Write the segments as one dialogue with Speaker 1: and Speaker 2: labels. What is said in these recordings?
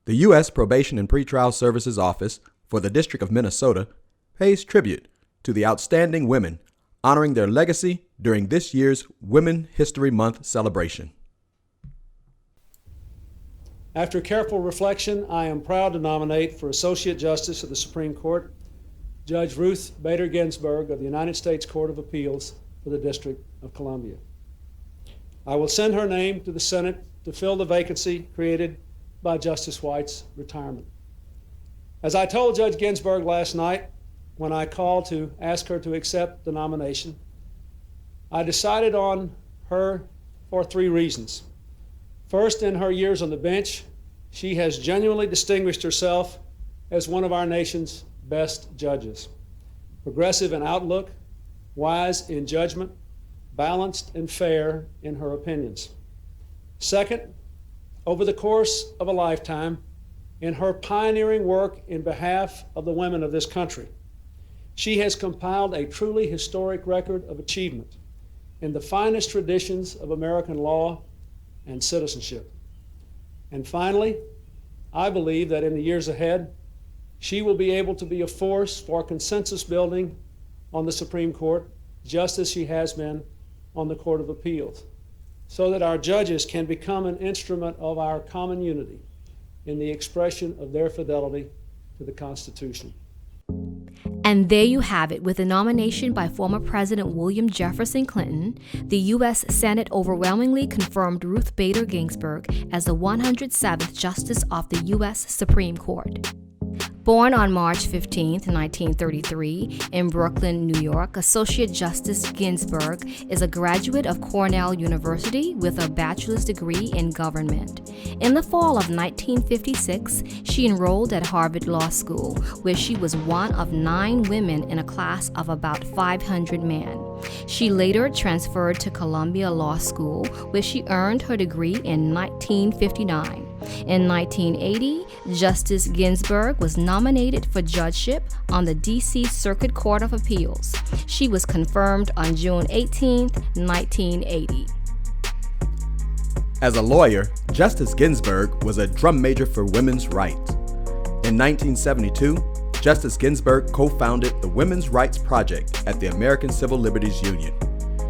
Speaker 1: The U.S. Probation and Pretrial Services Office for the District of Minnesota pays tribute to the outstanding women, honoring their legacy during this year's Women History Month celebration.
Speaker 2: After careful reflection, I am proud to nominate for Associate Justice of the Supreme Court, Judge Ruth Bader Ginsburg of the United States Court of Appeals for the District of Columbia. I will send her name to the Senate to fill the vacancy created by Justice White's retirement. As I told Judge Ginsburg last night when I called to ask her to accept the nomination, I decided on her for 3 reasons. First, in her years on the bench, she has genuinely distinguished herself as one of our nation's best judges. Progressive in outlook, wise in judgment, balanced and fair in her opinions. Second, over the course of a lifetime, in her pioneering work in behalf of the women of this country, she has compiled a truly historic record of achievement in the finest traditions of American law and citizenship. And finally, I believe that in the years ahead, she will be able to be a force for consensus building on the Supreme Court, just as she has been on the Court of Appeals, so that our judges can become an instrument of our common unity in the expression of their fidelity to the Constitution.
Speaker 3: And there you have it. With a nomination by former President William Jefferson Clinton, the U.S. Senate overwhelmingly confirmed Ruth Bader Ginsburg as the 107th Justice of the U.S. Supreme Court. Born on March 15, 1933, in Brooklyn, New York, Associate Justice Ginsburg is a graduate of Cornell University with a bachelor's degree in government. In the fall of 1956, she enrolled at Harvard Law School, where she was one of 9 women in a class of about 500 men. She later transferred to Columbia Law School, where she earned her degree in 1959. In 1980, Justice Ginsburg was nominated for judgeship on the D.C. Circuit Court of Appeals. She was confirmed on June 18, 1980.
Speaker 1: As a lawyer, Justice Ginsburg was a drum major for women's rights. In 1972, Justice Ginsburg co-founded the Women's Rights Project at the American Civil Liberties Union.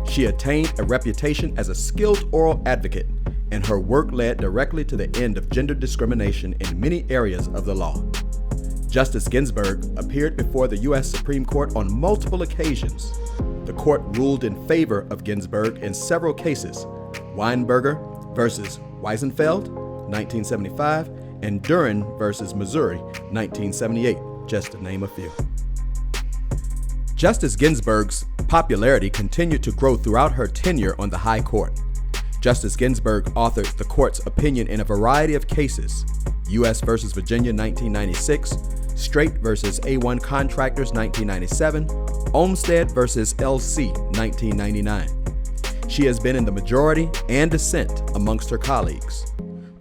Speaker 1: She attained a reputation as a skilled oral advocate, and her work led directly to the end of gender discrimination in many areas of the law. Justice Ginsburg appeared before the U.S. Supreme Court on multiple occasions. The court ruled in favor of Ginsburg in several cases: Weinberger versus Weisenfeld, 1975, and Duren versus Missouri, 1978, just to name a few. Justice Ginsburg's popularity continued to grow throughout her tenure on the High Court. Justice Ginsburg authored the court's opinion in a variety of cases: U.S. versus Virginia, 1996, Strait versus A1 Contractors, 1997, Olmstead versus LC, 1999. She has been in the majority and dissent amongst her colleagues.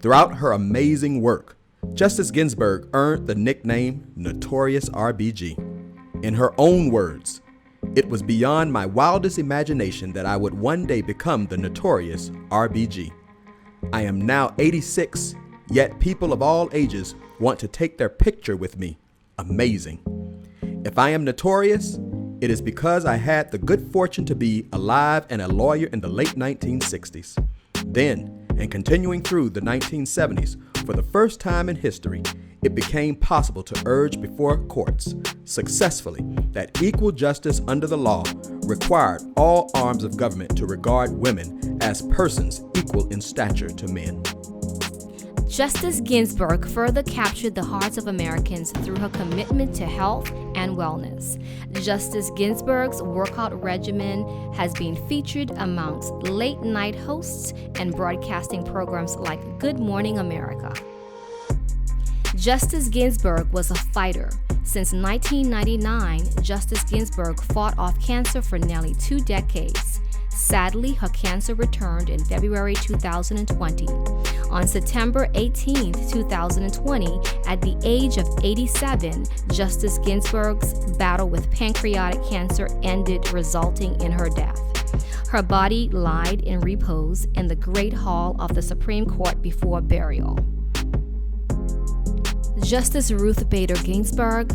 Speaker 1: Throughout her amazing work, Justice Ginsburg earned the nickname Notorious RBG. In her own words, "It was beyond my wildest imagination that I would one day become the notorious RBG. I am now 86, yet people of all ages want to take their picture with me. Amazing. If I am notorious, it is because I had the good fortune to be alive and a lawyer in the late 1960s. Then, and continuing through the 1970s, for the first time in history, it became possible to urge before courts successfully that equal justice under the law required all arms of government to regard women as persons equal in stature to men."
Speaker 3: Justice Ginsburg further captured the hearts of Americans through her commitment to health and wellness. Justice Ginsburg's workout regimen has been featured amongst late-night hosts and broadcasting programs like Good Morning America. Justice Ginsburg was a fighter. Since 1999, Justice Ginsburg fought off cancer for nearly 2 decades. Sadly, her cancer returned in February 2020. On September 18, 2020, at the age of 87, Justice Ginsburg's battle with pancreatic cancer ended, resulting in her death. Her body lied in repose in the Great Hall of the Supreme Court before burial. Justice Ruth Bader Ginsburg,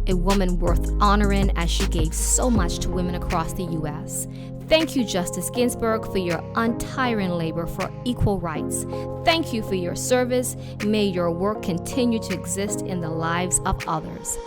Speaker 3: a woman worth honoring as she gave so much to women across the U.S. Thank you, Justice Ginsburg, for your untiring labor for equal rights. Thank you for your service. May your work continue to exist in the lives of others.